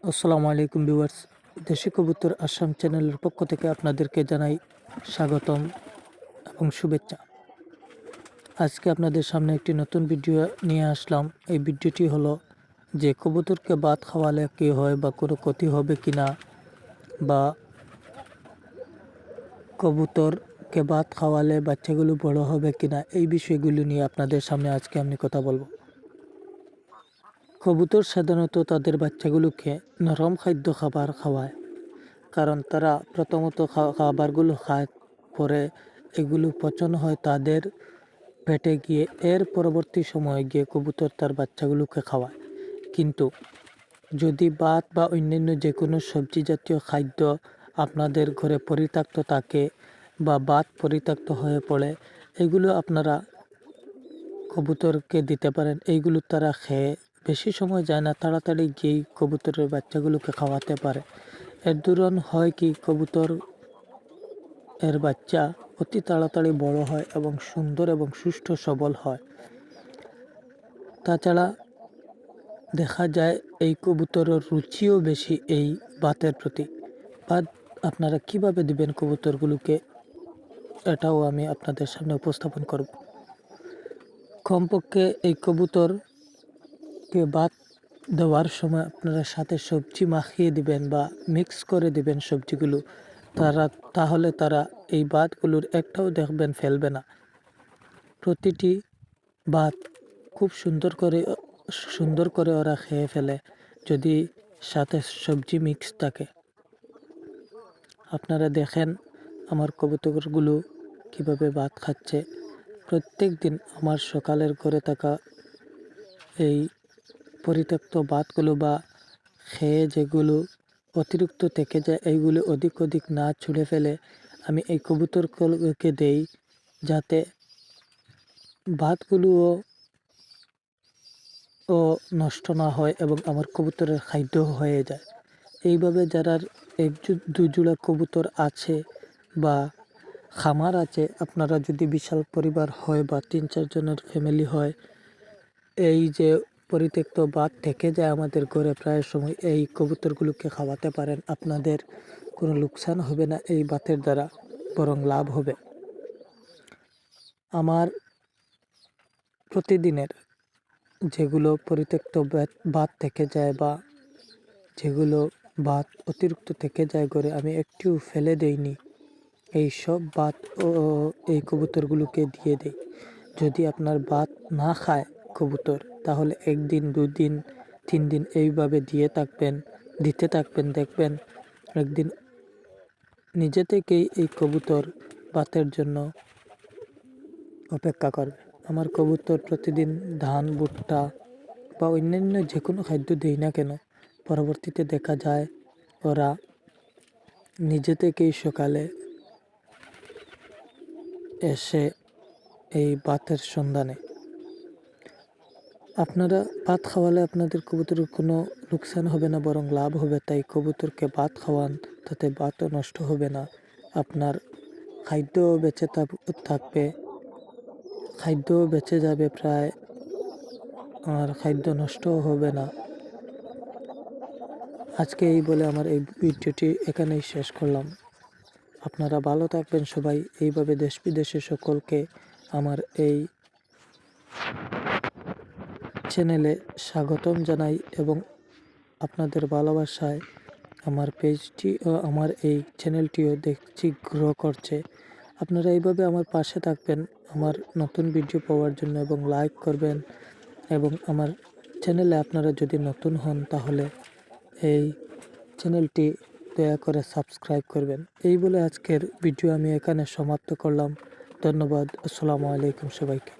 আসসালামু আলাইকুম ভিউয়ার্স। দেশি কবুতর আসাম চ্যানেলের পক্ষ থেকে আপনাদেরকে জানাই স্বাগতম এবং শুভেচ্ছা। আজকে আপনাদের সামনে একটি নতুন ভিডিও নিয়ে আসলাম। এই ভিডিওটি হলো যে কবুতরকে ভাত খাওয়ালে কী হয় বা কোনো ক্ষতি হবে কি না, বা কবুতরকে ভাত খাওয়ালে বাচ্চাগুলো বড় হবে কি না, এই বিষয়গুলো নিয়ে আপনাদের সামনে আজকে আমি কথা বলবো। কবুতর সাধারণত তাদের বাচ্চাগুলোকে নরম খাদ্য খাবার খাওয়ায়, কারণ তারা প্রথমত খাবারগুলো খায়, পরে এগুলো পচন হয় তাদের পেটে গিয়ে, এর পরবর্তী সময়ে গিয়ে কবুতর তার বাচ্চাগুলোকে খাওয়ায়। কিন্তু যদি ভাত বা অন্যান্য যে কোনো সবজি জাতীয় খাদ্য আপনাদের ঘরে পরিত্যক্ত থাকে বা ভাত পরিত্যক্ত হয়ে পড়ে, এগুলো আপনারা কবুতরকে দিতে পারেন। এইগুলো তারা খেয়ে বেশি সময় যায় না, তাড়াতাড়ি গিয়েই কবুতরের বাচ্চাগুলোকে খাওয়াতে পারে। এর দরুন হয় কি, কবুতর এর বাচ্চা অতি তাড়াতাড়ি বড় হয় এবং সুন্দর এবং সুষ্ঠু সবল হয়। তাছাড়া দেখা যায় এই কবুতরের রুচিও বেশি এই ভাতের প্রতি। ভাত আপনারা কিভাবে দিবেন কবুতরগুলোকে, এটাও আমি আপনাদের সামনে উপস্থাপন করব। কমপক্ষে এই কবুতরকে ভাত দেওয়ার সময় আপনারা সাথে সবজি মাখিয়ে দিবেন বা মিক্স করে দিবেন সবজিগুলো। তাহলে তারা এই ভাতগুলোর একটাও দেখবেন ফেলবে না। প্রতিটি ভাত খুব সুন্দর করে ওরা খেয়ে ফেলে যদি সাথে সবজি মিক্স থাকে। আপনারা দেখেন আমার কবুতরগুলো কিভাবে ভাত খাচ্ছে। প্রত্যেক দিন আমার সকালের ঘরে থাকা এই পরিত্যক্ত ভাতগুলো বা খেয়ে যেগুলো অতিরিক্ত থেকে যায়, এইগুলো অধিক না ছুঁড়ে ফেলে আমি এই কবুতরগুলোকে দেই, যাতে ভাতগুলোও নষ্ট না হয় এবং আমার কবুতরের খাদ্য হয়ে যায়। এইভাবে যারা এক দুই জোড়া কবুতর আছে বা খামার আছে, আপনারা যদি বিশাল পরিবার হয় বা 3-4 জনের ফ্যামিলি হয়, এই যে পরিত্যক্ত ভাত থেকে যায় আমাদের ঘরে প্রায় সময়, এই কবুতরগুলোকে খাওয়াতে পারেন। আপনাদের কোনো লোকসান হবে না এই ভাতের দ্বারা, বরং লাভ হবে। আমার প্রতিদিনের যেগুলো পরিত্যক্ত ভাত থেকে যায় বা যেগুলো ভাত অতিরিক্ত থেকে যায় ঘরে, আমি একটু ফেলে দেইনি। এই সব ভাত এই কবুতরগুলোকে দিয়ে দেই। যদি আপনার ভাত না খায় কবুতর, তাহলে 1 দিন 2 দিন 3 দিন এইভাবে দিতে থাকবেন, দেখবেন একদিন নিজে থেকেই এই কবুতর ভাতের জন্য অপেক্ষা করবে। আমার কবুতর প্রতিদিন ধান, ভুট্টা বা অন্যান্য যে কোনো খাদ্য দেই না কেন, পরবর্তীতে দেখা যায় ওরা নিজে থেকেই সকালে এসে এই ভাতের সন্ধানে। আপনারা ভাত খাওয়ালে আপনাদের কবুতরের কোনো লোকসান হবে না, বরং লাভ হবে। তাই কবুতরকে ভাত খাওয়ান, তাতে ভাতও নষ্ট হবে না, আপনার খাদ্যও বেঁচে থাকবে, খাদ্যও বেঁচে যাবে প্রায়, আর খাদ্য নষ্টও হবে না। আজকে এই বলে আমার এই ভিডিওটি এখানেই শেষ করলাম। আপনারা ভালো থাকবেন সবাই। এইভাবে দেশ বিদেশে সকলকে আমার এই চ্যানেলে স্বাগতম জানাই এবং আপনাদের ভালোবাসায় আমার পেজটি ও আমার এই চ্যানেলটিও দেখছি গ্রো করছে। আপনারা এইভাবে আমার পাশে থাকবেন আমার নতুন ভিডিও পাওয়ার জন্য এবং লাইক করবেন, এবং আমার চ্যানেলে আপনারা যদি নতুন হন তাহলে এই চ্যানেলটি দয়া করে সাবস্ক্রাইব করবেন। এই বলে আজকের ভিডিও আমি এখানে সমাপ্ত করলাম। ধন্যবাদ। আসসালামু আলাইকুম সবাইকে।